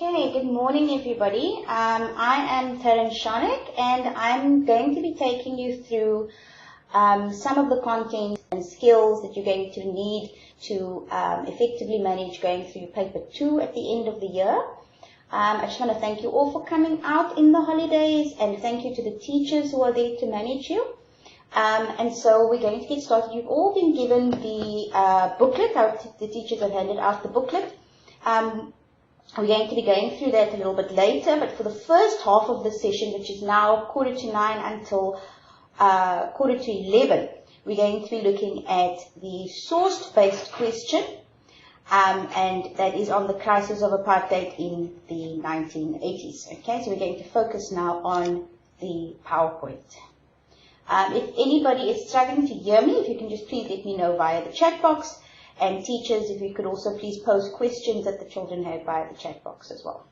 Okay, good morning everybody. I am Tarryn Sharneck and I'm going to be taking you through some of the content and skills that you're going to need to effectively manage going through paper 2 at the end of the year. I just want to thank you all for coming out in the holidays and thank you to the teachers who are there to manage you. And so we're going to get started. You've all been given the booklet. The teachers have handed out the booklet. We're going to be going through that a little bit later, but for the first half of the session, which is now 9:15 until 11:15, we're going to be looking at the source-based question, and that is on the crisis of apartheid in the 1980s. Okay, so we're going to focus now on the PowerPoint. If anybody is struggling to hear me, if you can just please let me know via the chat box. And teachers, if you could also please post questions that the children have via the chat box as well.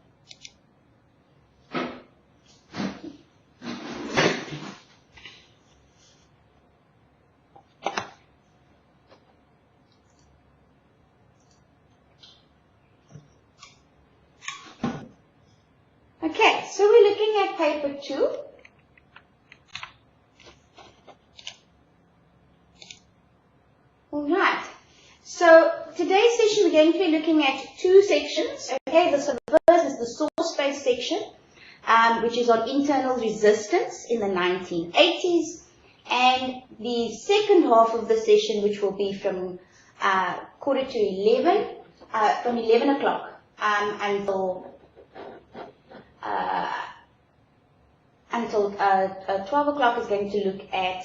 Okay, so we're looking at paper 2. All right. So today's session we're going to be looking at 2 sections. Okay, so the first is the source-based section, which is on internal resistance in the 1980s, and the second half of the session, which will be from 11:15, from 11 o'clock until 12 o'clock, is going to look at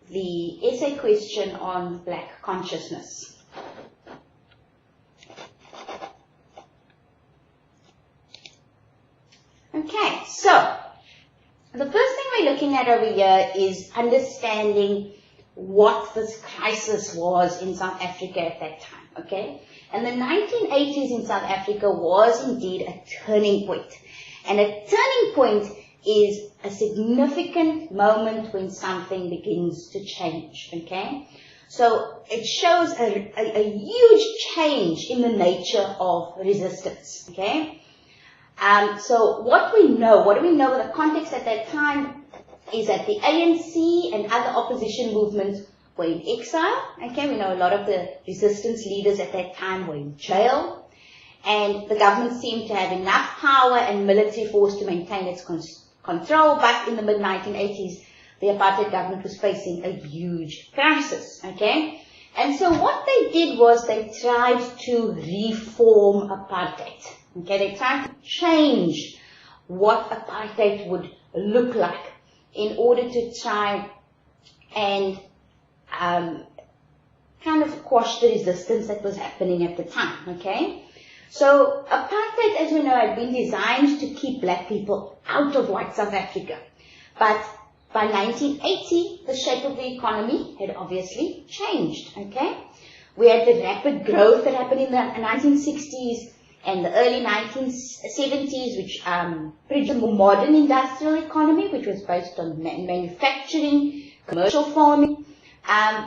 the essay question on black consciousness. Okay, so the first thing we're looking at over here is understanding what this crisis was in South Africa at that time, okay? And the 1980s in South Africa was indeed a turning point. And a turning point is a significant moment when something begins to change, okay? So it shows a huge change in the nature of resistance, okay? So what do we know in the context at that time is that the ANC and other opposition movements were in exile, okay? We know a lot of the resistance leaders at that time were in jail, and the government seemed to have enough power and military force to maintain its control, but in the mid-1980s, the apartheid government was facing a huge crisis, okay? And so what they did was they tried to reform apartheid, okay? They tried to change what apartheid would look like in order to try and kind of quash the resistance that was happening at the time, okay? So apartheid, as we know, had been designed to keep black people out of white South Africa. But by 1980, the shape of the economy had obviously changed, okay? We had the rapid growth that happened in the 1960s and the early 1970s, which produced a more modern industrial economy, which was based on manufacturing, commercial farming.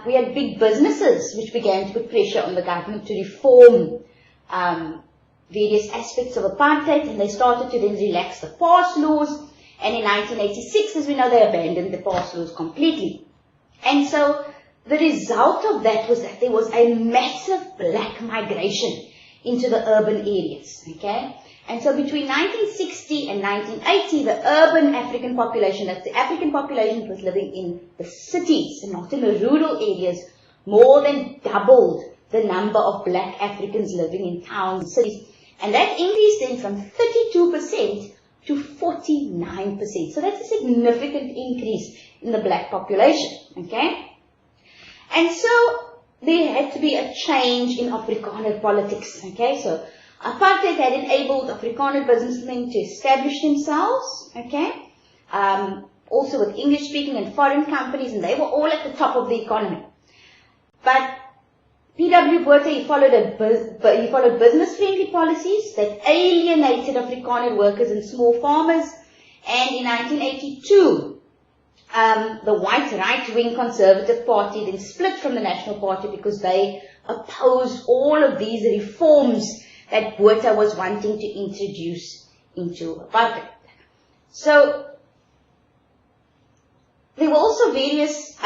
We had big businesses, which began to put pressure on the government to reform various aspects of apartheid, and they started to then relax the pass laws, and in 1986, as we know, they abandoned the pass laws completely. And so the result of that was that there was a massive black migration into the urban areas, okay? And so between 1960 and 1980, the urban African population, that's the African population that was living in the cities and not in the rural areas, more than doubled the number of black Africans living in towns and cities. And that increased then from 32% to 49%. So that's a significant increase in the black population, okay? And so there had to be a change in Afrikaner politics, okay? So apartheid had enabled Afrikaner businessmen to establish themselves, okay? Also with English-speaking and foreign companies, and they were all at the top of the economy. But P.W. Botha, he followed business-friendly policies that alienated Afrikaner workers and small farmers. And in 1982, the white right-wing Conservative Party then split from the National Party because they opposed all of these reforms that Botha was wanting to introduce into apartheid. So there were also various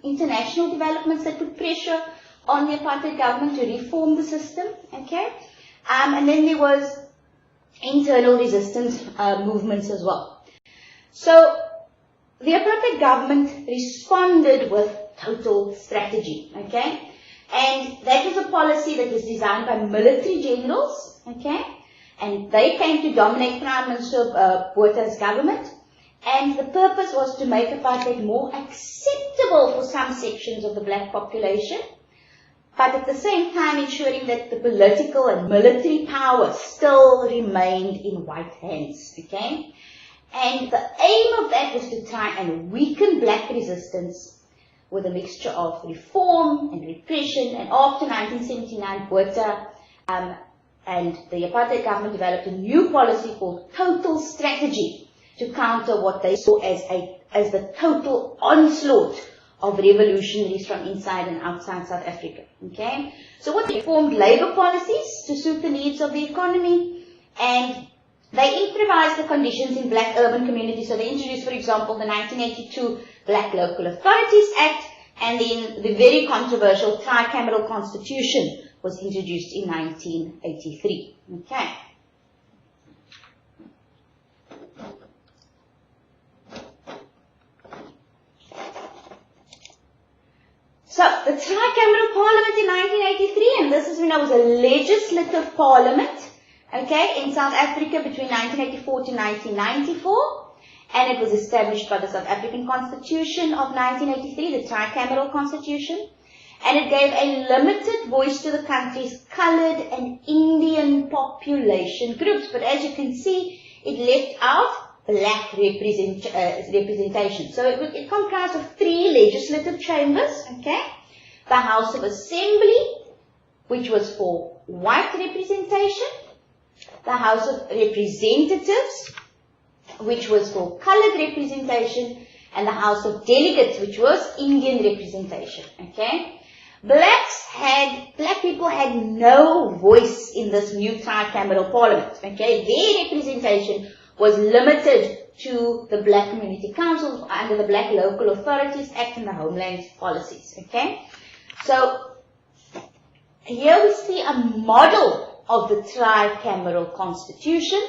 international developments that put pressure on the apartheid government to reform the system, okay? And then there was internal resistance movements as well. So the apartheid government responded with total strategy, okay? And that was a policy that was designed by military generals, okay? And they came to dominate Prime Minister Botha's government. And the purpose was to make apartheid more acceptable for some sections of the black population, but at the same time ensuring that the political and military power still remained in white hands, okay? And the aim of that was to try and weaken black resistance with a mixture of reform and repression. And after 1979, Botha and the apartheid government developed a new policy called total strategy to counter what they saw as the total onslaught of revolutionaries from inside and outside South Africa. Okay, so what they formed labor policies to suit the needs of the economy, and they improvised the conditions in black urban communities. So they introduced, for example, the 1982 Black Local Authorities Act, and then the very controversial tricameral constitution was introduced in 1983. Okay. So, the tricameral parliament in 1983, and this is when it was a legislative parliament, okay, in South Africa between 1984 to 1994, and it was established by the South African Constitution of 1983, the tricameral constitution, and it gave a limited voice to the country's coloured and Indian population groups. But as you can see, it left out black representation. So it comprised of 3 legislative chambers, okay? The House of Assembly, which was for white representation, the House of Representatives, which was for coloured representation, and the House of Delegates, which was Indian representation, okay? Black people had no voice in this new tricameral parliament, okay? Their representation was limited to the Black Community Councils under the Black Local Authorities Act and the Homeland Policies, okay? So, here we see a model of the tricameral constitution,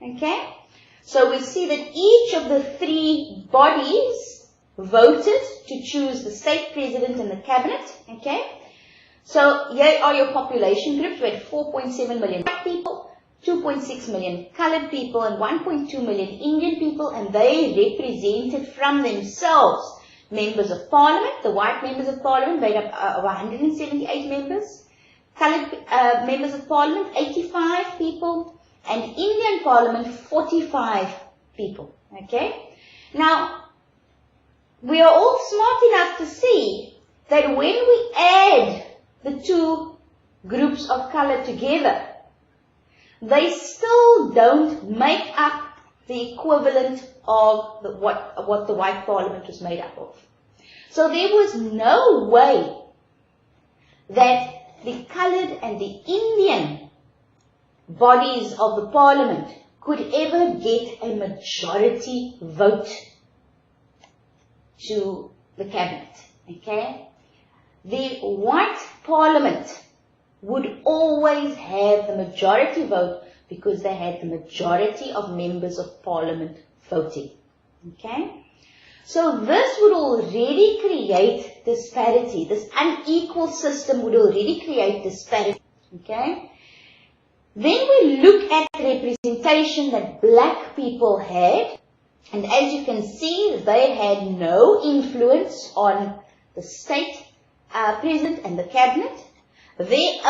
okay? So we see that each of the 3 bodies voted to choose the state president and the cabinet, okay? So here are your population groups. We had 4.7 million white people, 2.6 million colored people, and 1.2 million Indian people, and they represented from themselves members of parliament. The white members of parliament made up of 178 members, colored members of parliament 85 people, and Indian parliament 45 people, okay? Now, we are all smart enough to see that when we add the 2 groups of color together, they still don't make up the equivalent of what the white parliament was made up of. So there was no way that the colored and the Indian bodies of the parliament could ever get a majority vote to the cabinet, okay? The white parliament would always have the majority vote because they had the majority of members of parliament voting, okay? So this would already create disparity. This unequal system would already create disparity, okay? Then we look at the representation that black people had, and as you can see, they had no influence on the state president and the cabinet. Their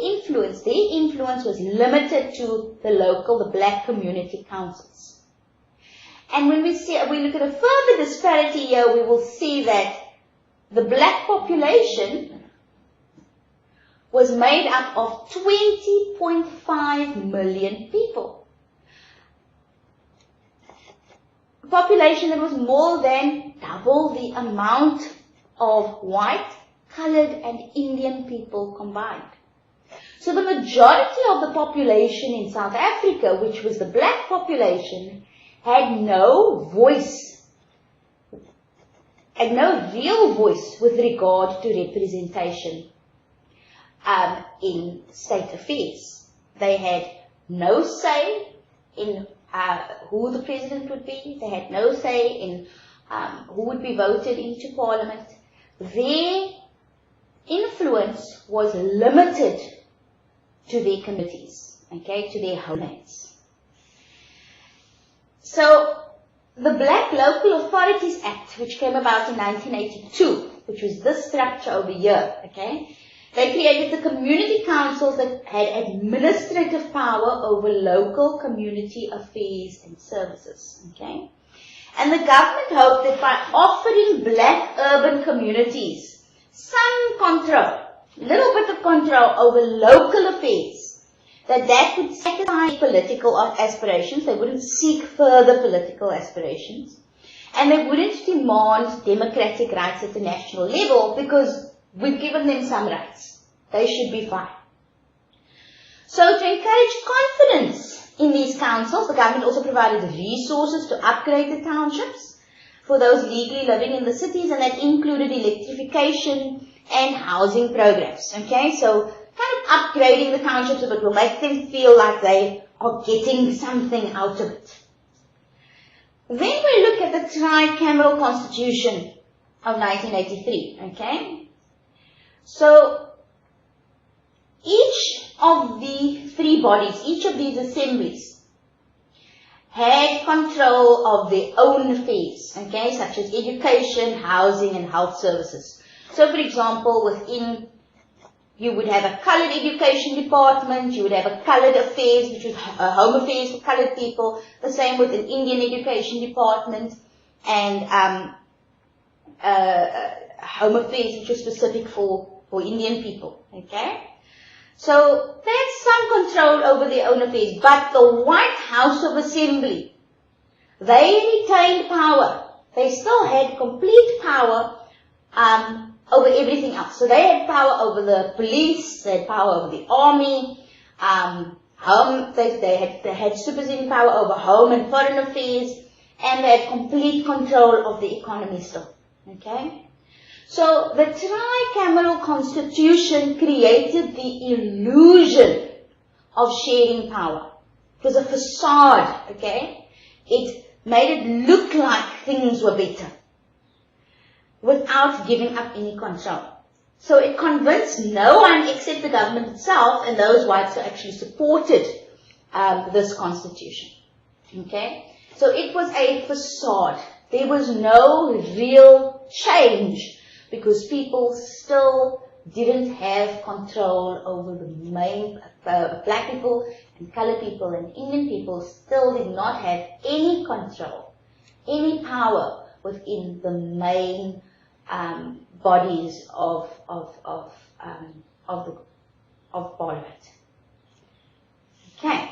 influence was limited to the black community councils. And when we look at a further disparity here, we will see that the black population was made up of 20.5 million people. A population that was more than double the amount of white, colored and Indian people combined. So the majority of the population in South Africa, which was the black population, had no voice, had no real voice with regard to representation in state affairs. They had no say in who the president would be. They had no say in who would be voted into parliament. Their influence was limited to their committees, okay, to their homemates. So the Black Local Authorities Act, which came about in 1982, which was this structure over here, okay, they created the community councils that had administrative power over local community affairs and services, okay. And the government hoped that by offering black urban communities some control, little bit of control over local affairs, that would satisfy political aspirations. They wouldn't seek further political aspirations. And they wouldn't demand democratic rights at the national level because we've given them some rights. They should be fine. So to encourage confidence in these councils, the government also provided resources to upgrade the townships for those legally living in the cities, and that included electrification and housing programs. Okay, so kind of upgrading the townships a bit will make them feel like they are getting something out of it. Then we look at the tricameral constitution of 1983. Okay, so each of the three bodies, each of these assemblies, had control of their own affairs, okay, such as education, housing, and health services. So, for example, within, you would have a coloured education department, you would have a coloured affairs, which was home affairs for coloured people, the same with an Indian education department, and home affairs, which was specific for Indian people, okay. So they had some control over their own affairs, but the White House of Assembly, they retained power. They still had complete power over everything else. So they had power over the police, they had power over the army, they had superseding power over home and foreign affairs, and they had complete control of the economy still. Okay? So the tricameral constitution created the illusion of sharing power. It was a facade, okay? It made it look like things were better without giving up any control. So it convinced no one except the government itself and those whites who actually supported this constitution, okay? So it was a facade. There was no real change, because people still didn't have control over the main, black people and colored people and Indian people still did not have any control, any power within the main bodies of Parliament. Okay.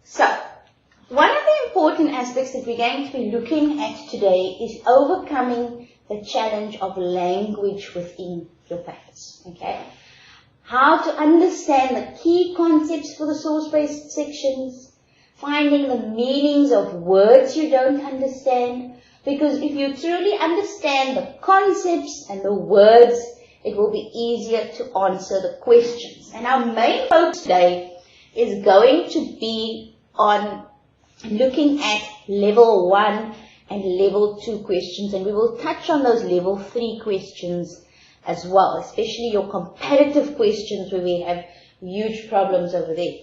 So, one of the important aspects that we're going to be looking at today is overcoming the challenge of language within your papers. Okay? How to understand the key concepts for the source-based sections, finding the meanings of words you don't understand, because if you truly understand the concepts and the words, it will be easier to answer the questions. And our main focus today is going to be on looking at level 1 and level 2 questions, and we will touch on those level 3 questions as well, especially your comparative questions where we have huge problems over there.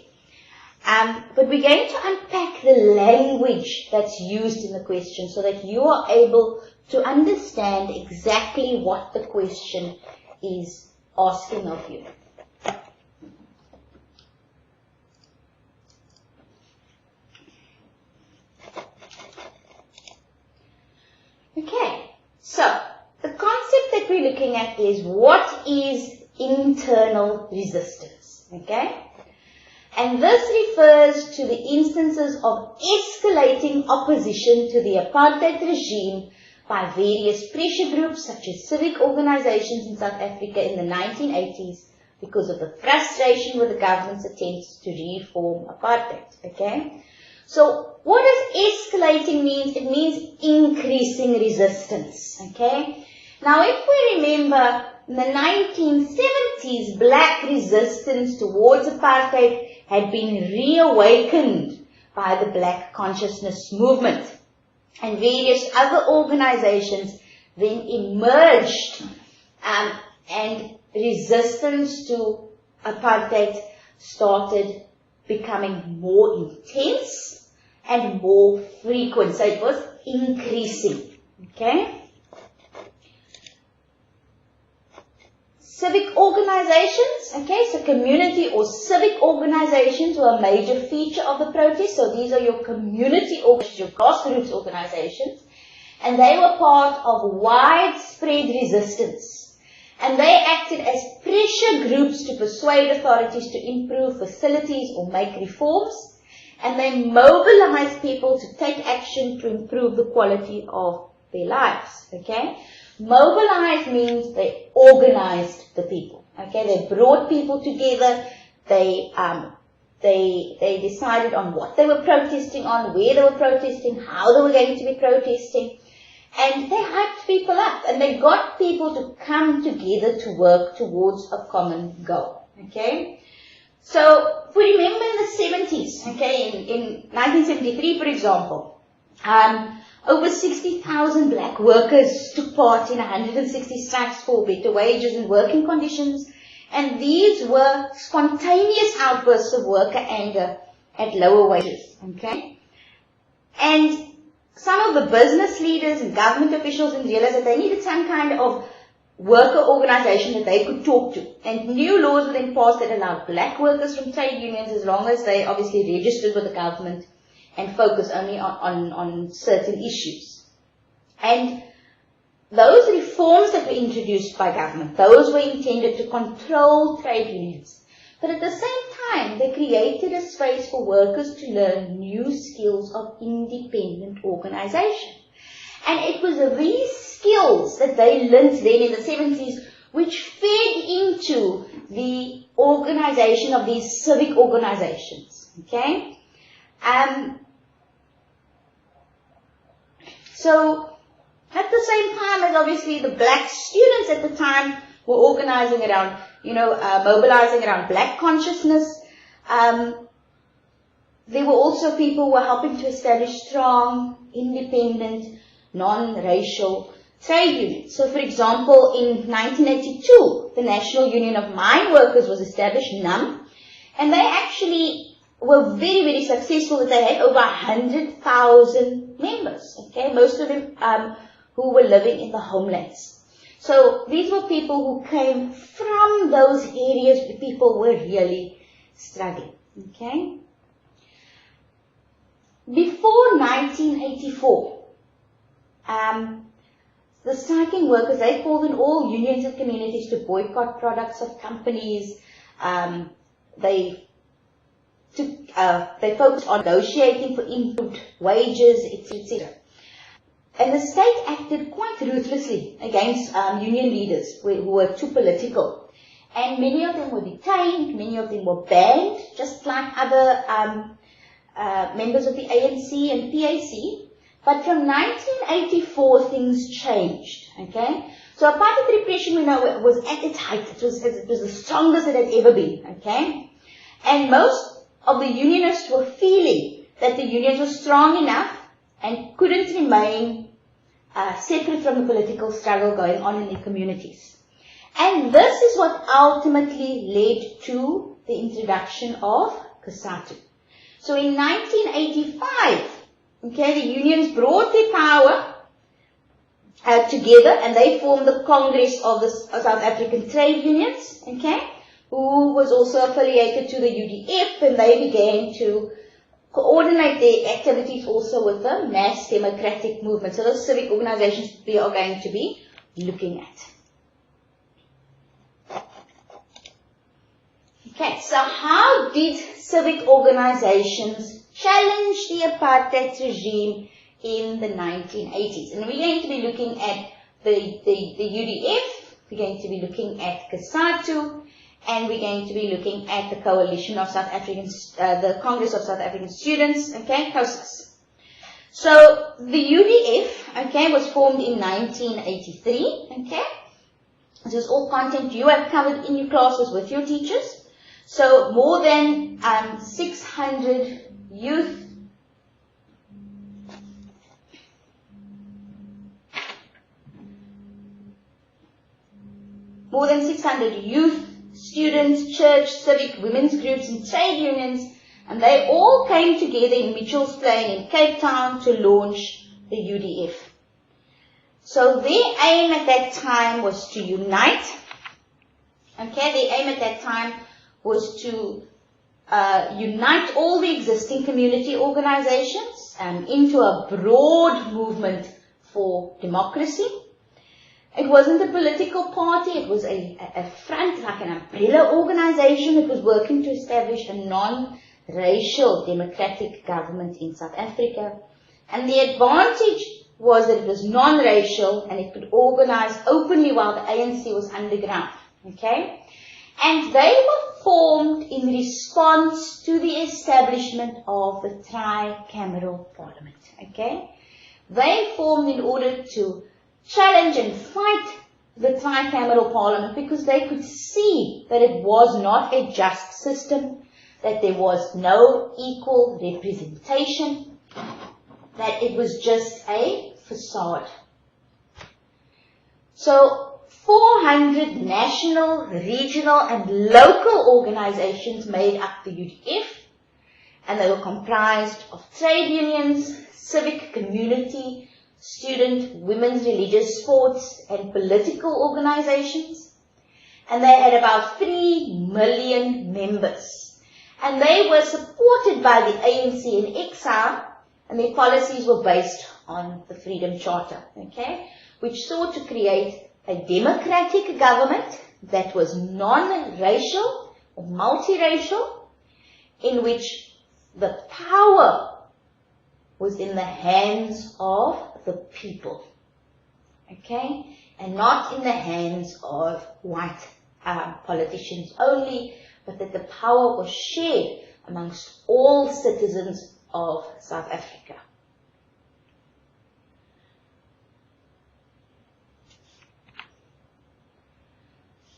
But we're going to unpack the language that's used in the question so that you are able to understand exactly what the question is asking of you. Okay, so the concept that we're looking at is what is internal resistance, okay? And this refers to the instances of escalating opposition to the apartheid regime by various pressure groups such as civic organizations in South Africa in the 1980s because of the frustration with the government's attempts to reform apartheid. Okay? So what does escalating mean? It means increasing resistance. Okay? Now if we remember, in the 1970s, black resistance towards apartheid had been reawakened by the black consciousness movement. And various other organizations then emerged, and resistance to apartheid started becoming more intense and more frequent. So it was increasing. Okay? Civic organizations, okay, so community or civic organizations were a major feature of the protest. So these are your community organizations, your grassroots organizations, and they were part of widespread resistance. And they acted as pressure groups to persuade authorities to improve facilities or make reforms, and they mobilized people to take action to improve the quality of their lives, okay? Mobilize means they organized the people. Okay, they brought people together. They decided on what they were protesting on, where they were protesting, how they were going to be protesting, and they hyped people up and they got people to come together to work towards a common goal. Okay, so if we remember in the 70s, okay, in 1973, for example, over 60,000 black workers took part in 160 strikes for better wages and working conditions, and these were spontaneous outbursts of worker anger at lower wages. Okay? And some of the business leaders and government officials realized that they needed some kind of worker organization that they could talk to. And new laws were then passed that allowed black workers from trade unions, as long as they obviously registered with the government and focus only on certain issues. And those reforms that were introduced by government, those were intended to control trade unions. But at the same time, they created a space for workers to learn new skills of independent organization. And it was these skills that they learned then in the 70s which fed into the organization of these civic organizations. Okay? So, at the same time as obviously the black students at the time were organizing around, mobilizing around black consciousness, there were also people who were helping to establish strong, independent, non-racial trade unions. So, for example, in 1982, the National Union of Mine Workers was established, NUM, and they actually were very, very successful. That they had over 100,000 members, okay, most of them who were living in the homelands. So these were people who came from those areas where people were really struggling, okay. Before 1984, the striking workers, they called in all unions and communities to boycott products of companies. They focused on negotiating for improved wages, etc. And the state acted quite ruthlessly against union leaders who were too political. And many of them were detained, many of them were banned, just like other members of the ANC and PAC. But from 1984, things changed. Okay, so apartheid repression, we know, was at its height. It was the strongest it had ever been. Okay, and most of the unionists were feeling that the unions were strong enough and couldn't remain separate from the political struggle going on in their communities. And this is what ultimately led to the introduction of COSATU. So in 1985, okay, the unions brought their power together and they formed the Congress of the South African Trade Unions, okay, who was also affiliated to the UDF, and they began to coordinate their activities also with the mass democratic movement. So those civic organizations we are going to be looking at. Okay, so how did civic organizations challenge the apartheid regime in the 1980s. And we're going to be looking at the UDF, we're going to be looking at COSATU, and we're going to be looking at the Coalition of South Africans, the Congress of South African Students, okay, COSAS. So the UDF, okay, was formed in 1983, okay. This is all content you have covered in your classes with your teachers. So more than 600 youth students, church, civic, women's groups and trade unions, and they all came together in Mitchell's Plain in Cape Town to launch the UDF. So their aim at that time was to unite. Okay, their aim at that time was to unite all the existing community organizations into a broad movement for democracy. It wasn't a political party, it was a front, like an umbrella organization that was working to establish a non-racial democratic government in South Africa. And the advantage was that it was non-racial and it could organize openly while the ANC was underground. Okay? And they were formed in response to the establishment of the tricameral parliament. Okay? They formed in order to challenge and fight the tricameral parliament because they could see that it was not a just system, that there was no equal representation, that it was just a facade. So 400 national, regional and local organizations made up the UDF, and they were comprised of trade unions, civic community, student, women's, religious, sports and political organizations. And they had about 3 million members. And they were supported by the ANC in exile, and their policies were based on the Freedom Charter, okay, which sought to create a democratic government that was non-racial or multiracial, in which the power was in the hands of the people, okay, and not in the hands of white politicians only, but that the power was shared amongst all citizens of South Africa.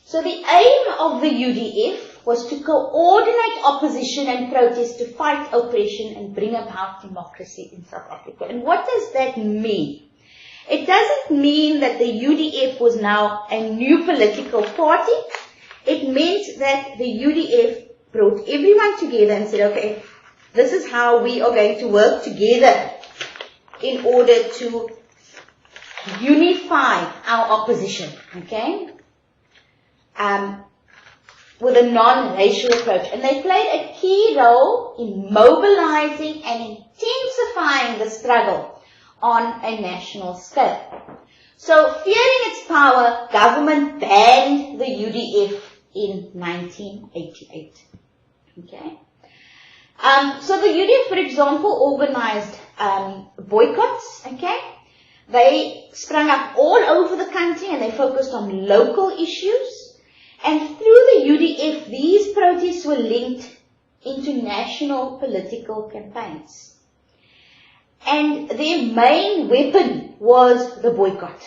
So the aim of the UDF was to coordinate opposition and protest to fight oppression and bring about democracy in South Africa. And what does that mean? It doesn't mean that the UDF was now a new political party. It meant that the UDF brought everyone together and said, okay, this is how we are going to work together in order to unify our opposition, okay? With a non-racial approach. And they played a key role in mobilizing and intensifying the struggle on a national scale. So, fearing its power, government banned the UDF in 1988. Okay? So the UDF, for example, organized boycotts, okay? They sprung up all over the country and they focused on local issues. And through the UDF, these protests were linked into national political campaigns. And their main weapon was the boycott.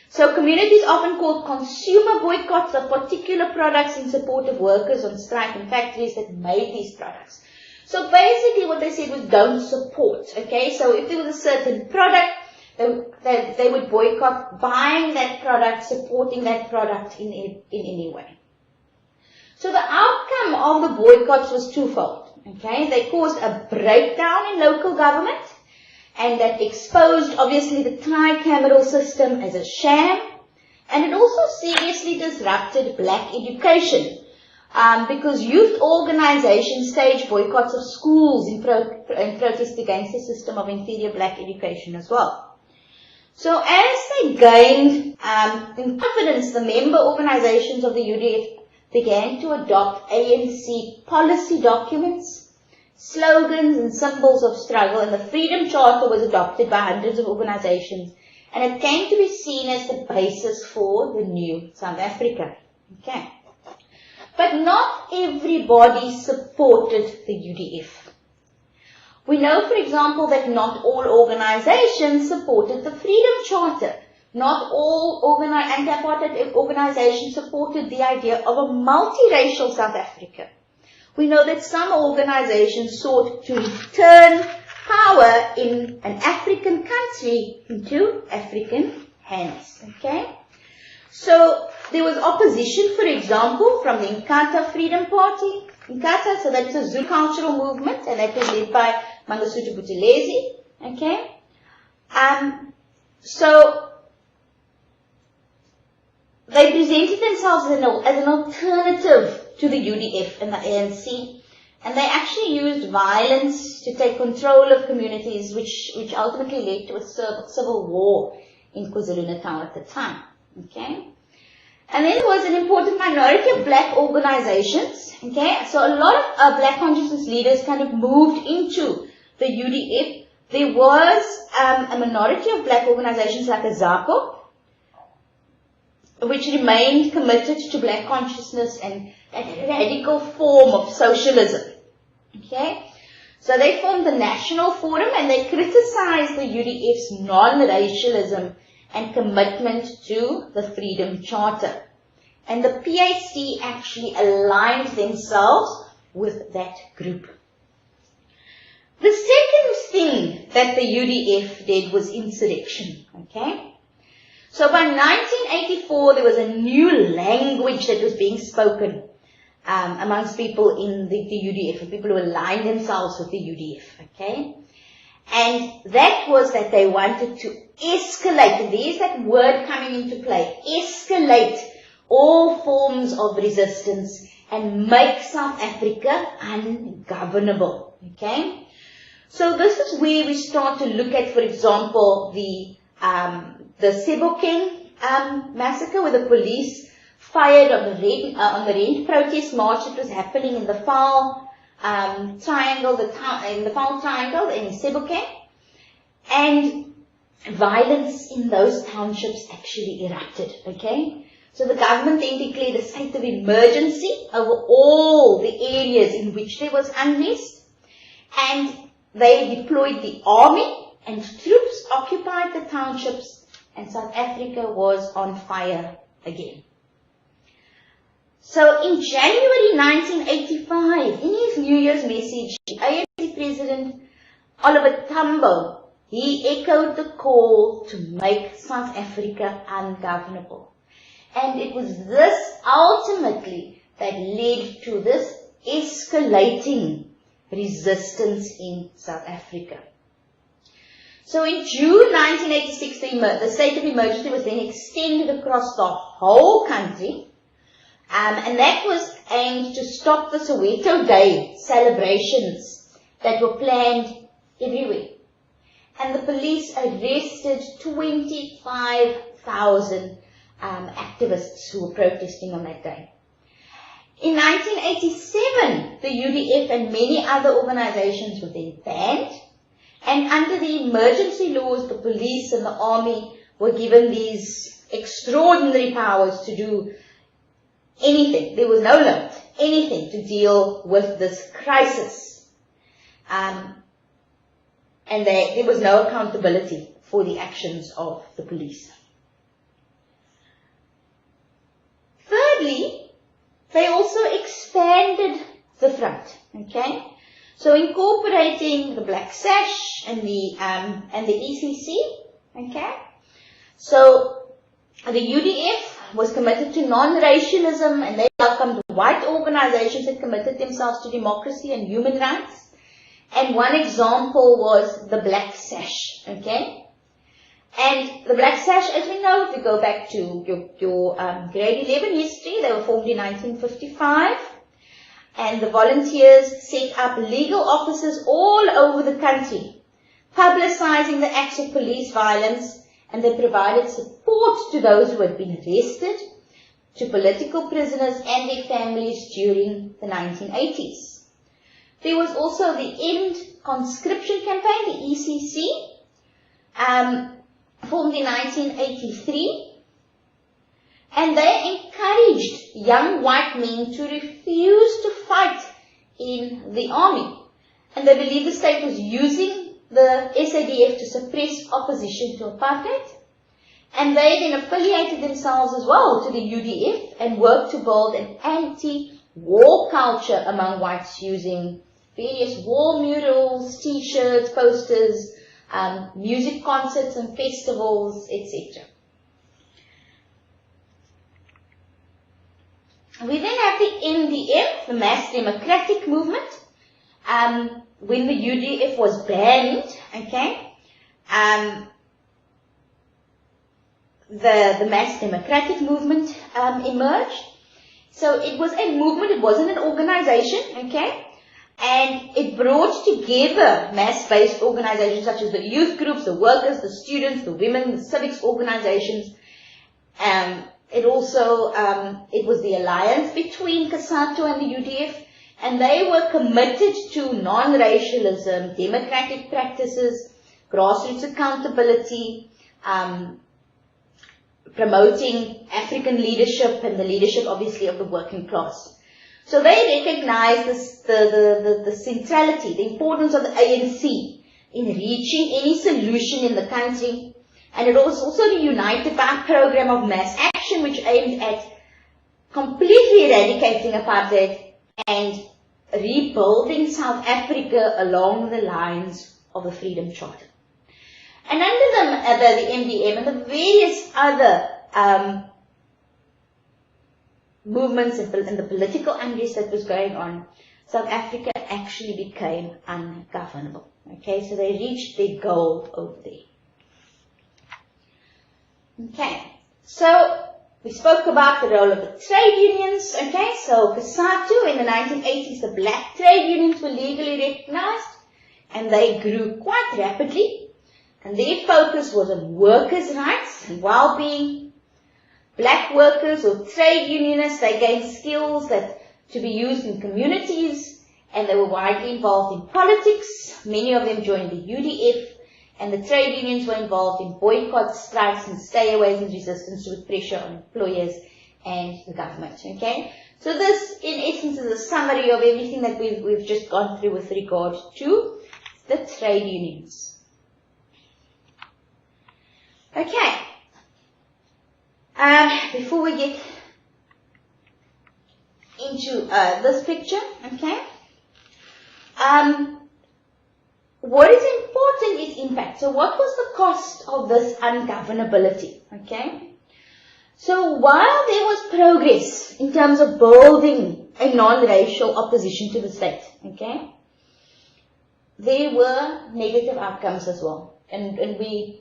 So communities often called consumer boycotts of particular products in support of workers on strike in factories that made these products. So basically what they said was don't support, okay? So if there was a certain product, they would boycott buying that product, supporting that product in any way. So the outcome of the boycotts was twofold, okay? They caused a breakdown in local government, and that exposed, obviously, the tricameral system as a sham, and it also seriously disrupted black education, because youth organizations staged boycotts of schools in protest against the system of inferior black education as well. So as they gained in confidence, the member organizations of the UDF began to adopt ANC policy documents slogans and symbols of struggle, and the Freedom Charter was adopted by hundreds of organizations, and it came to be seen as the basis for the new South Africa. Okay. But not everybody supported the UDF. We know, for example, that not all organizations supported the Freedom Charter. Not all anti-apartheid organizations supported the idea of a multiracial South Africa. We know that some organizations sought to return power in an African country into African hands. Okay? So there was opposition, for example, from the Inkatha Freedom Party. Inkatha, so that's a Zulu cultural movement, and that was led by Mangosuthu Buthelezi. Okay? So they presented themselves as an alternative to the UDF and the ANC, and they actually used violence to take control of communities, which ultimately led to a civil war in KwaZulu-Natal at the time. Okay? And then there was an important minority of black organizations. Okay? So a lot of black consciousness leaders kind of moved into the UDF. There was a minority of black organizations like AZAPO, which remained committed to black consciousness and a radical form of socialism. Okay? So they formed the National Forum, and they criticized the UDF's non-racialism and commitment to the Freedom Charter. And the PAC actually aligned themselves with that group. The second thing that the UDF did was insurrection. Okay? So by 1984, there was a new language that was being spoken amongst people in the UDF, people who aligned themselves with the UDF. Okay? And that was that they wanted to escalate, and there's that word coming into play, escalate all forms of resistance and make South Africa ungovernable. Okay? So this is where we start to look at, for example, the Sebokeng massacre, where the police fired on the rent protest march that was happening in the Vaal Triangle, in Sebokeng, and violence in those townships actually erupted. Okay, so the government then declared a state of emergency over all the areas in which there was unrest, and they deployed the army, and troops occupied the townships, and South Africa was on fire again. So in January 1985, in his New Year's message, the ANC President Oliver Tambo, he echoed the call to make South Africa ungovernable. And it was this ultimately that led to this escalating resistance in South Africa. So in June 1986, the state of emergency was then extended across the whole country, and that was aimed to stop the Soweto Day celebrations that were planned everywhere. And the police arrested 25,000 activists who were protesting on that day. In 1987, the UDF and many other organizations were then banned, and under the emergency laws, the police and the army were given these extraordinary powers to do anything. There was no limit, anything to deal with this crisis. And there was no accountability for the actions of the police. Thirdly, they also expanded the front. Okay, so incorporating the Black Sash and the ECC. Okay, so the UDF was committed to non-racialism, and they welcomed white organizations that committed themselves to democracy and human rights. And one example was the Black Sash. Okay, and the Black Sash, as we know, if you go back to your grade 11 history, they were formed in 1955. And the volunteers set up legal offices all over the country, publicizing the acts of police violence, and they provided support to those who had been arrested, to political prisoners and their families during the 1980s. There was also the End Conscription Campaign, the ECC, formed in 1983. And they encouraged young white men to refuse to fight in the army. And they believed the state was using the SADF to suppress opposition to apartheid. And they then affiliated themselves as well to the UDF and worked to build an anti-war culture among whites using various war murals, t-shirts, posters, music concerts and festivals, etc. We then have the MDM, the Mass Democratic Movement. When the UDF was banned, okay, the Mass Democratic Movement emerged. So it was a movement, it wasn't an organization, okay, and it brought together mass-based organizations such as the youth groups, the workers, the students, the women, the civics organizations. It also, it was the alliance between COSATU and the UDF, and they were committed to non-racialism, democratic practices, grassroots accountability, promoting African leadership and the leadership, obviously, of the working class. So they recognized the centrality, the importance of the ANC in reaching any solution in the country. And it was also united by a program of mass action which aimed at completely eradicating apartheid and rebuilding South Africa along the lines of the Freedom Charter. And under the MDM and the various other movements and the political unrest that was going on, South Africa actually became ungovernable. Okay, so they reached their goal over there. Okay, so we spoke about the role of the trade unions. Okay, so COSATU in the 1980s, the black trade unions were legally recognized and they grew quite rapidly. And their focus was on workers' rights and well-being. Black workers or trade unionists, they gained skills that to be used in communities, and they were widely involved in politics. Many of them joined the UDF, and the trade unions were involved in boycotts, strikes, and stayaways and resistance to pressure on employers and the government. Okay, so this, in essence, is a summary of everything that we've just gone through with regard to the trade unions. Okay, before we get into this picture, okay, what is important is impact. So what was the cost of this ungovernability, okay? So while there was progress in terms of building a non-racial opposition to the state, okay, there were negative outcomes as well. And we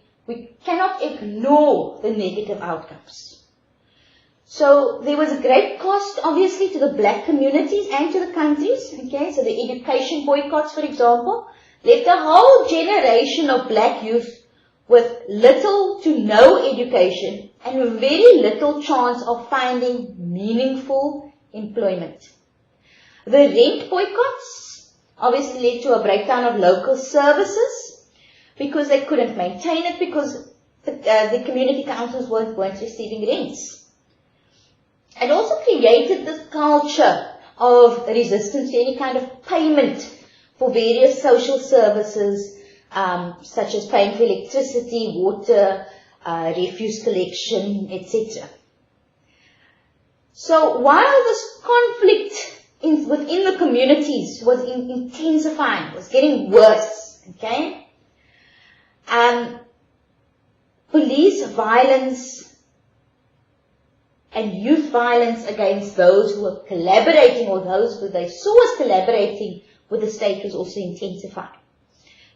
cannot ignore the negative outcomes. So there was a great cost, obviously, to the black communities and to the countries. Okay, so the education boycotts, for example, left a whole generation of black youth with little to no education and very little chance of finding meaningful employment. The rent boycotts obviously led to a breakdown of local services, because they couldn't maintain it, because the community councils weren't receiving rents. It also created this culture of resistance to any kind of payment for various social services, such as paying for electricity, water, refuse collection, etc. So while this conflict within the communities was intensifying, was getting worse, okay, police violence and youth violence against those who were collaborating or those who they saw as collaborating with the state was also intensifying.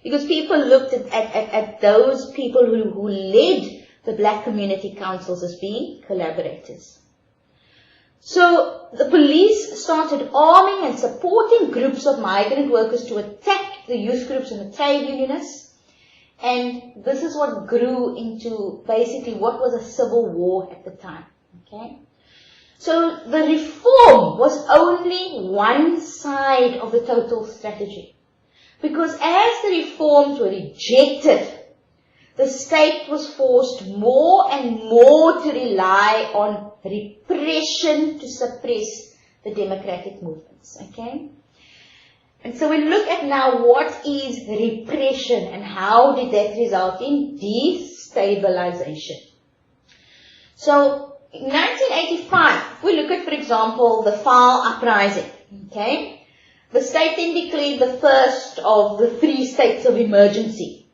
Because people looked at those people who led the black community councils as being collaborators. So the police started arming and supporting groups of migrant workers to attack the youth groups and the trade unionists. And this is what grew into basically what was a civil war at the time. Okay, So the reform was only one side of the total strategy. Because as the reforms were rejected, the state was forced more and more to rely on repression to suppress the democratic movements. Okay? And so we look at now what is repression and how did that result in destabilization. So in 1985, we look at, for example, the Fall uprising. Okay? The state then declared the first of the 3 states of emergency.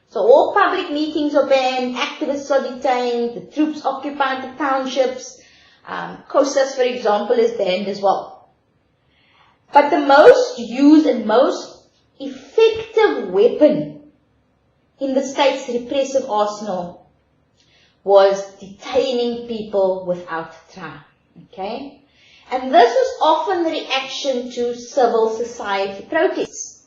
So all public meetings are banned, activists are detained, the troops occupied the townships, COSAS, for example, is banned as well. But the most used and most effective weapon in the state's repressive arsenal was detaining people without trial. Okay? And this was often the reaction to civil society protests.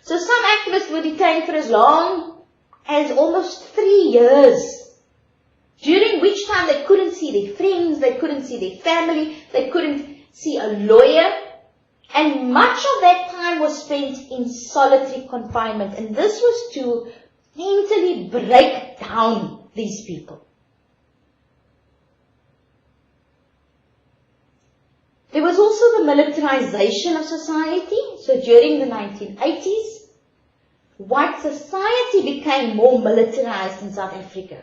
So some activists were detained for as long as almost 3 years, during which time they couldn't see their friends, they couldn't see their family, they couldn't see a lawyer, and much of that time was spent in solitary confinement, and this was to mentally break down these people. There was also the militarization of society. So during the 1980s, white society became more militarized in South Africa.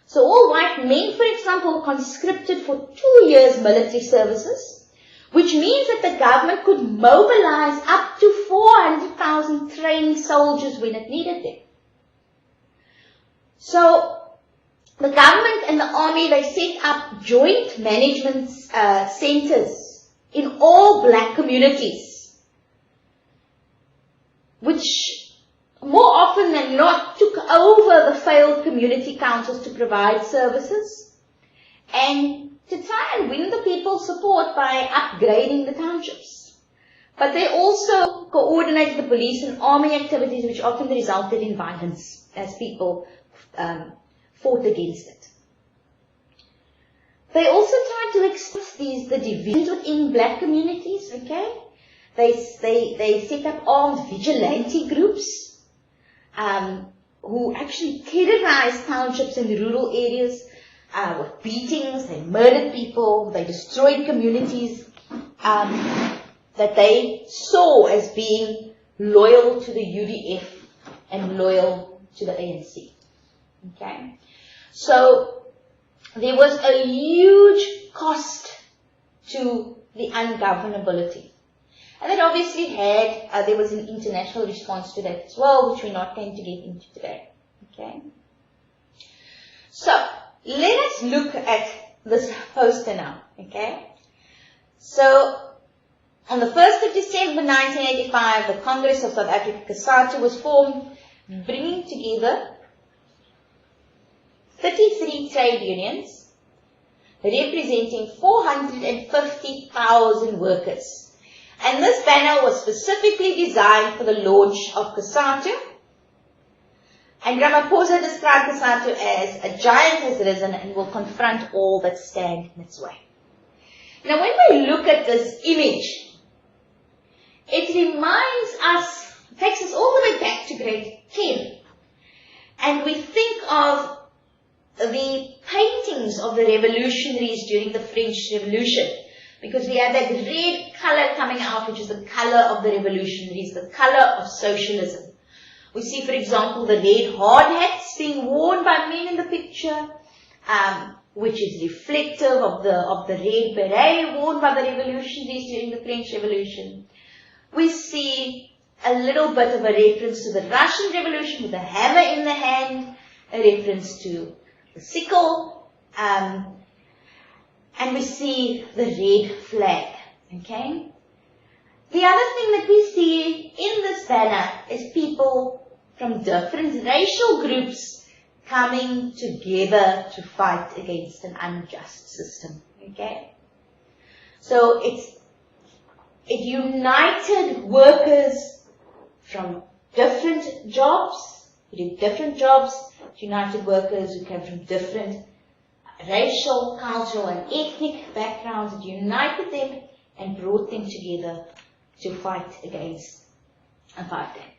So all white men, for example, were conscripted for 2 years military services, which means that the government could mobilize up to 400,000 trained soldiers when it needed them. So the government and the army, they set up joint management centers in all black communities, which more often than not took over the failed community councils to provide services and to try and win the people's support by upgrading the townships. But they also coordinated the police and army activities, which often resulted in violence as people fought against it. They also tried to exploit the divisions within black communities. Okay, they set up armed vigilante groups who actually terrorized townships and rural areas with beatings. They murdered people. They destroyed communities that they saw as being loyal to the UDF and loyal to the ANC. Okay, so there was a huge cost to the ungovernability. And that obviously there was an international response to that as well, which we're not going to get into today. Okay, so let us look at this poster now. Okay, so on the 1st of December 1985, the Congress of South Africa, COSATU, was formed, bringing together 33 trade unions representing 450,000 workers. And this banner was specifically designed for the launch of COSATU. And Ramaphosa described COSATU as a giant has risen and will confront all that stand in its way. Now when we look at this image, it reminds us, takes us all the way back to grade 10. And we think of the paintings of the revolutionaries during the French Revolution, because we have that red color coming out, which is the color of the revolutionaries, the color of socialism. We see, for example, the red hard hats being worn by men in the picture, which is reflective of the red beret worn by the revolutionaries during the French Revolution. We see a little bit of a reference to the Russian Revolution with a hammer in the hand, a reference to the sickle, and we see the red flag. Okay? The other thing that we see in this banner is people from different racial groups coming together to fight against an unjust system. Okay? So it united workers from different jobs, who did different jobs, united workers who came from different racial, cultural and ethnic backgrounds that united them and brought them together to fight against apartheid.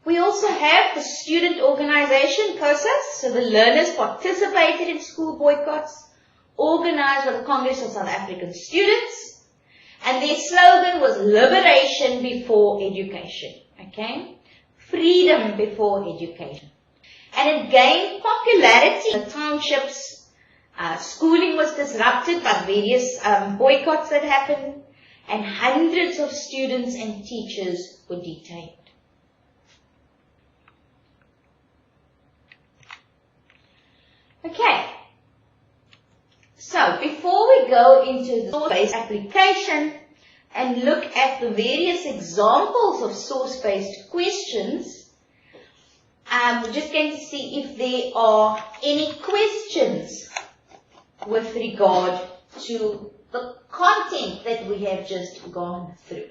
We also have the student organization process. So the learners participated in school boycotts, organized by the Congress of South African Students, and their slogan was liberation before education. Okay? Freedom before education. And it gained popularity in the townships. Schooling was disrupted by various boycotts that happened, and hundreds of students and teachers were detained. Okay, so before we go into the source-based application and look at the various examples of source-based questions, we're just going to see if there are any questions with regard to the content that we have just gone through.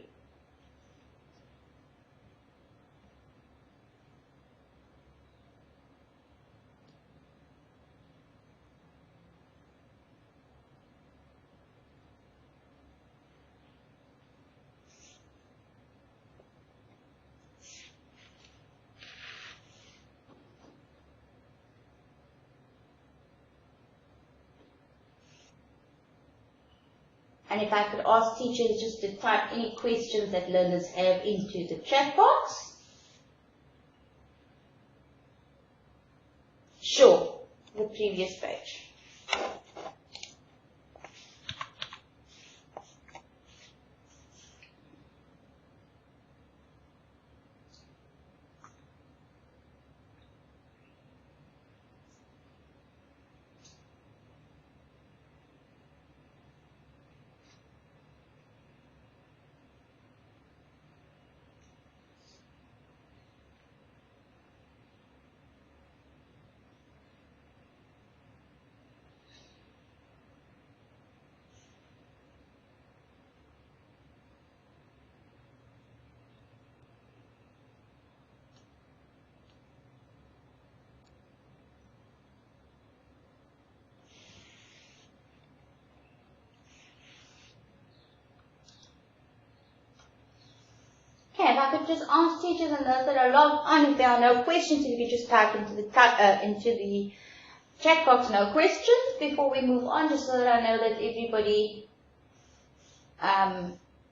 And if I could ask teachers just to type any questions that learners have into the chat box. Sure, the previous page. Okay, if I could just ask teachers and those that are logged on, if there are no questions, if you could just type into the chat box no questions before we move on, just so that I know that everybody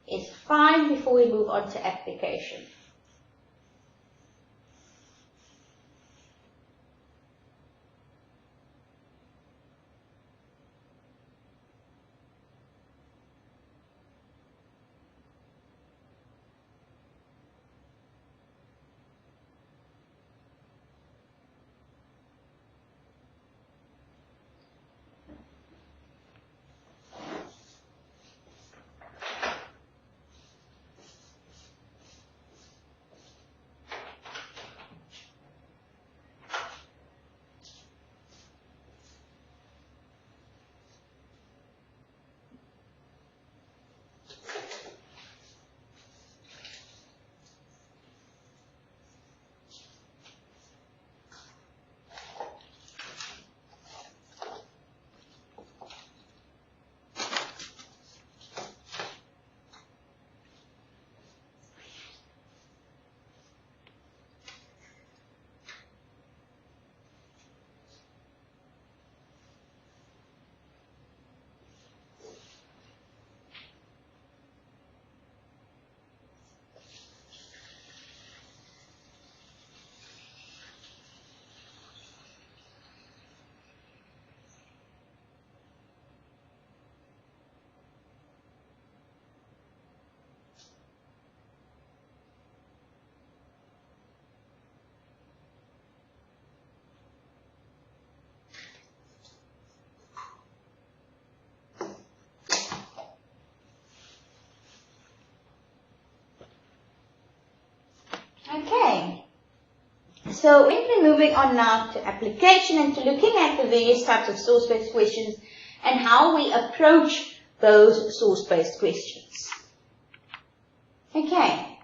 is fine before we move on to application. Okay, so we've been moving on now to application and to looking at the various types of source-based questions and how we approach those source-based questions. Okay,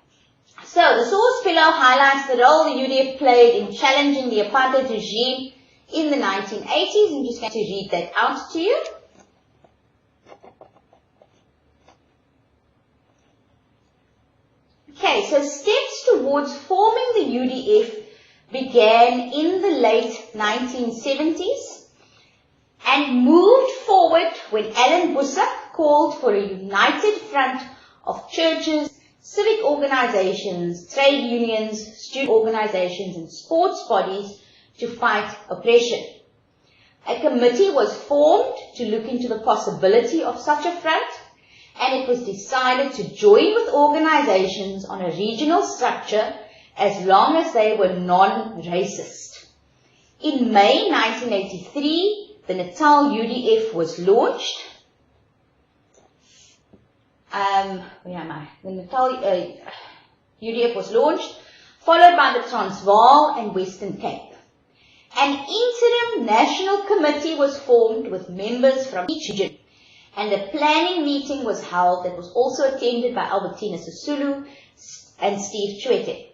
So the source below highlights the role the UDF played in challenging the apartheid regime in the 1980s. I'm just going to read that out to you. Okay, so steps towards forming the UDF began in the late 1970s and moved forward when Alan Bussa called for a united front of churches, civic organizations, trade unions, student organizations and sports bodies to fight oppression. A committee was formed to look into the possibility of such a front, and it was decided to join with organizations on a regional structure as long as they were non-racist. In May 1983, the Natal UDF was launched. The Natal UDF was launched, followed by the Transvaal and Western Cape. An interim national committee was formed with members from each region, and a planning meeting was held that was also attended by Albertina Sisulu and Steve Chwete.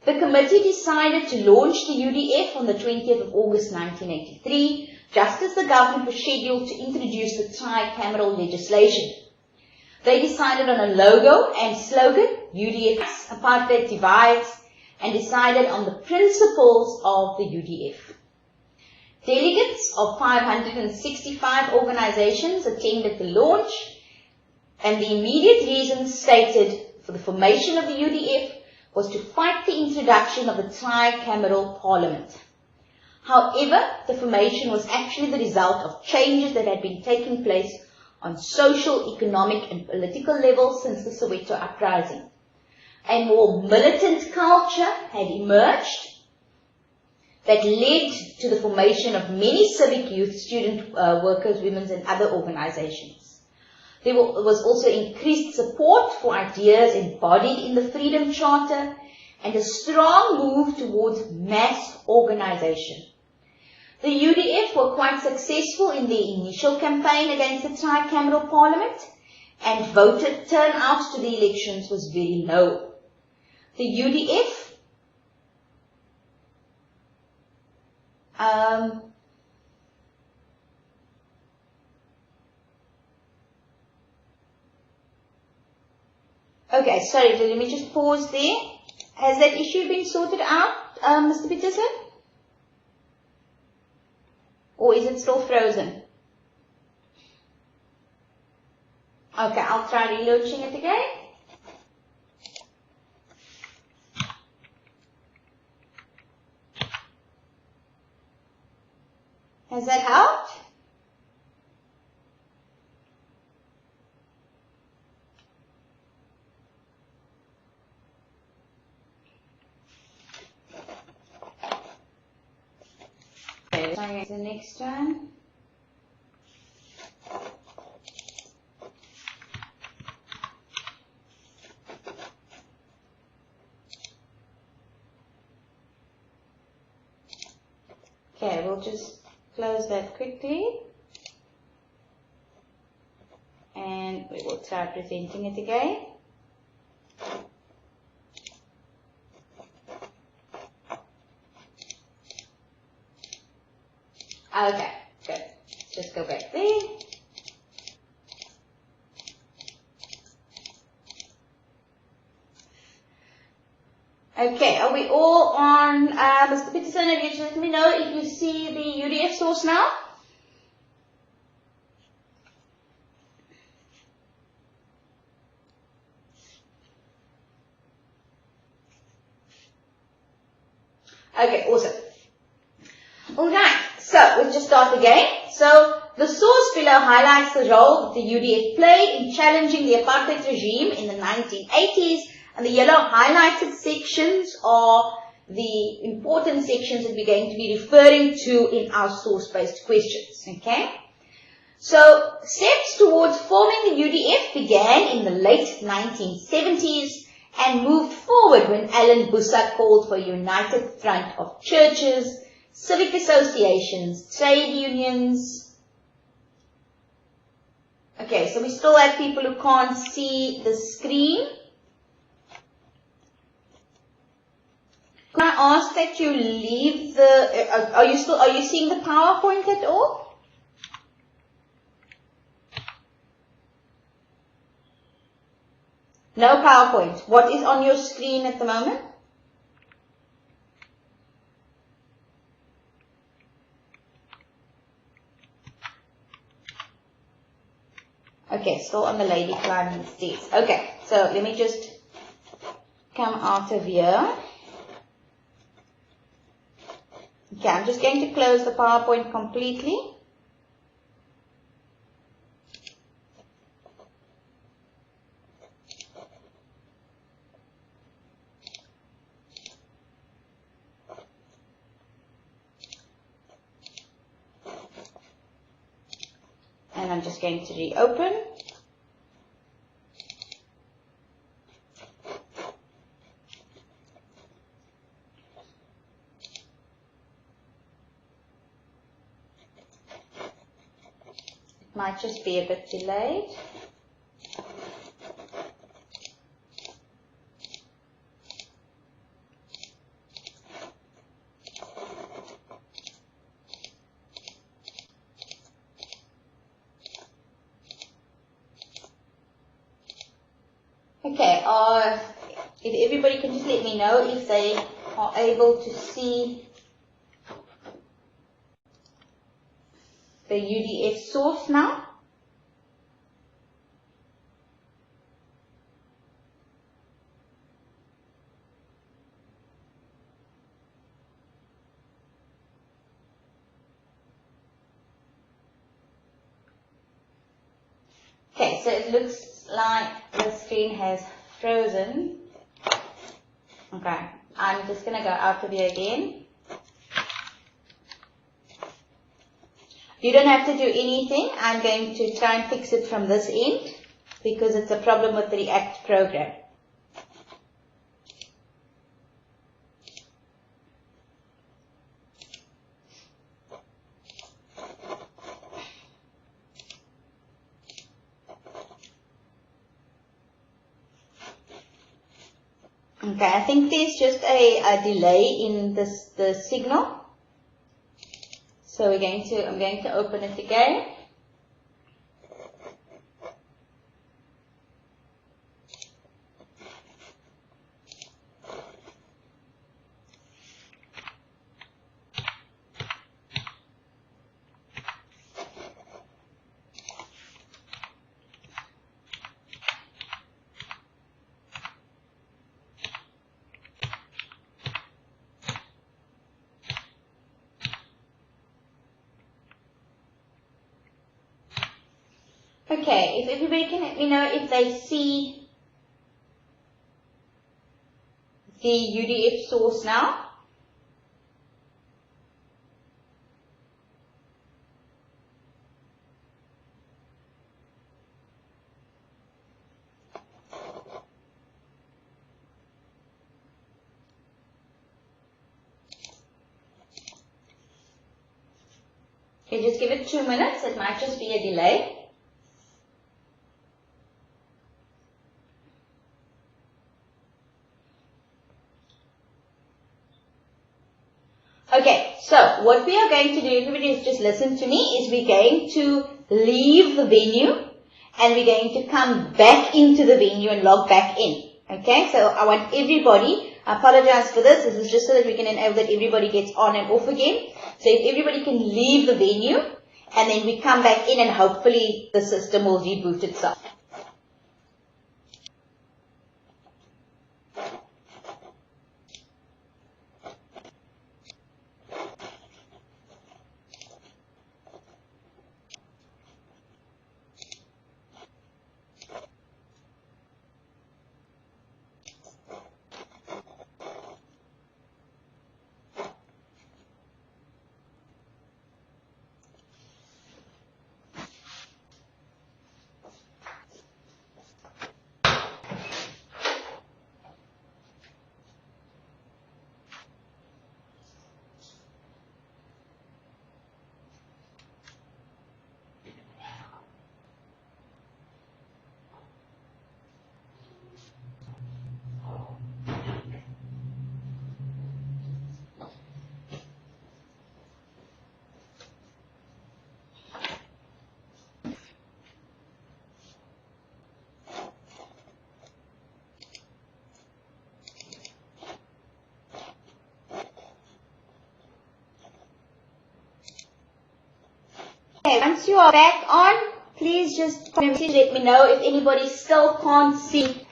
The committee decided to launch the UDF on the 20th of August 1983, just as the government was scheduled to introduce the tricameral legislation. They decided on a logo and slogan, UDF, apartheid divides, and decided on the principles of the UDF. Delegates of 565 organizations attended the launch, and the immediate reasons stated for the formation of the UDF was to fight the introduction of the tricameral parliament. However, the formation was actually the result of changes that had been taking place on social, economic and political levels since the Soweto uprising. A more militant culture had emerged that led to the formation of many civic youth, student workers, women's and other organizations. There was also increased support for ideas embodied in the Freedom Charter and a strong move towards mass organization. The UDF were quite successful in their initial campaign against the tricameral parliament, and voter turnout to the elections was very low. The UDF okay, sorry, let me just pause there. Has that issue been sorted out, Mr. Peterson? Or is it still frozen? Okay, I'll try relaunching it again. Has that helped? Okay, let's try the next one. Okay, we'll just close that quickly. And we will try presenting it again. Okay, good. Just go back there. Okay, are we all on, Mr. Peterson, have you just let me know if you see the UDF source now? Okay, awesome. Alright, so we'll just start again. So, the source below highlights the role that the UDF played in challenging the apartheid regime in the 1980s, and the yellow highlighted sections are the important sections that we're going to be referring to in our source-based questions, okay? So, steps towards forming the UDF began in the late 1970s and moved forward when Alan Bussa called for a united front of churches, civic associations, trade unions. Okay, so we still have people who can't see the screen. Could I ask that you leave the, are you seeing the PowerPoint at all? No PowerPoint. What is on your screen at the moment? Okay, still on the lady climbing the stairs. Okay, so let me just come out of here. Okay, I'm just going to close the PowerPoint completely. And I'm just going to reopen. It might just be a bit delayed. Okay, if everybody can just let me know if they are able to see the UDF source now. Okay, so it looks like the screen has frozen. Okay, I'm just going to go out of here again. You don't have to do anything. I'm going to try and fix it from this end because it's a problem with the React program. Okay, I think there's just a delay in the signal. So I'm going to open it again. Okay, if everybody can let me know if they see the UDF source now. Okay, just give it 2 minutes, it might just be a delay. Okay, so what we are going to do, everybody just listen to me, is we're going to leave the venue and we're going to come back into the venue and log back in. Okay, so I want everybody, I apologize for this is just so that we can enable that everybody gets on and off again. So if everybody can leave the venue and then we come back in and hopefully the system will reboot itself. once you are back on, please just let me know if anybody still can't see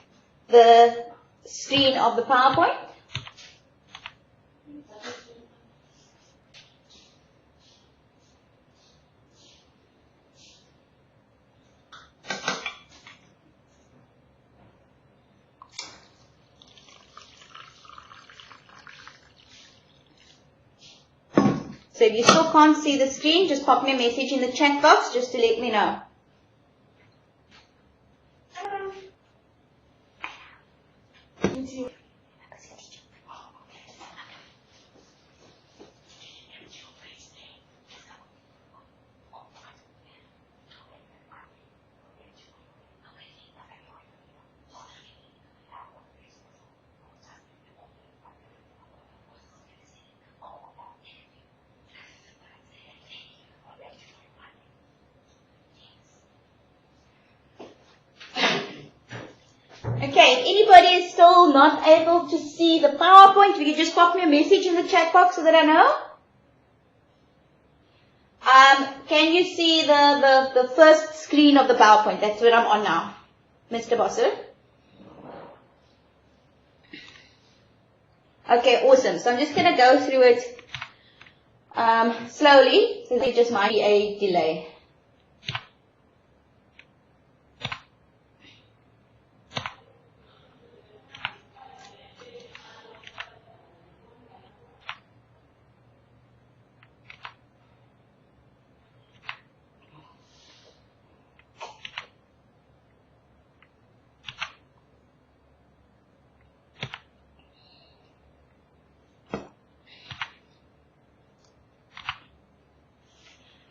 the screen of the PowerPoint. So if you still can't see the screen, just pop me a message in the chat box just to let me know. Okay, if anybody is still not able to see the PowerPoint, will you just pop me a message in the chat box so that I know? Can you see the first screen of the PowerPoint? That's what I'm on now, Mr. Bosser. Okay, awesome. So I'm just going to go through it slowly, so there just might be a delay.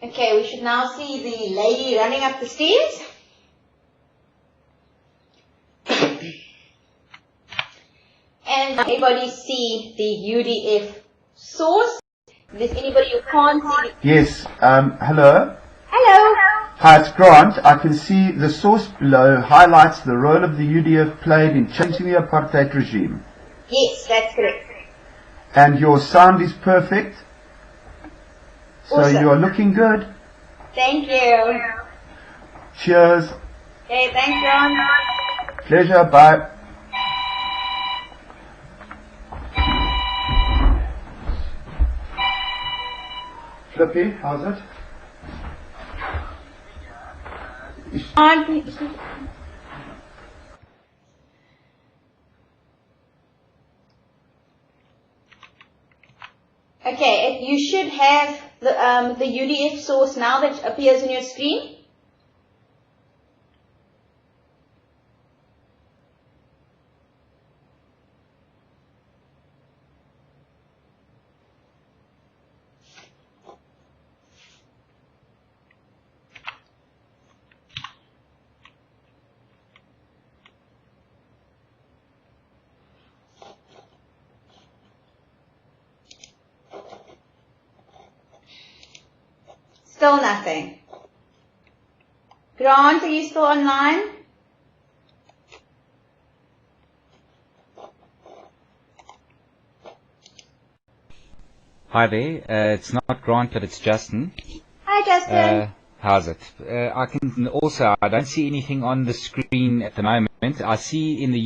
Okay, we should now see the lady running up the stairs. And everybody see the UDF source? If there's anybody who can't see it. Yes, hello. Hello. Hi, it's Grant. I can see the source below highlights the role of the UDF played in changing the apartheid regime. Yes, that's correct. And your sound is perfect. So Awesome. you are looking good. Thank you. Cheers. Okay, thanks, Ron. Pleasure. Bye. Flippy, how's it? Okay, you should have the UDF source now that appears on your screen. Still nothing. Grant, are you still online? Hi there, it's not Grant, but it's Justin. Hi, Justin. How's it? I don't see anything on the screen at the moment. I see in the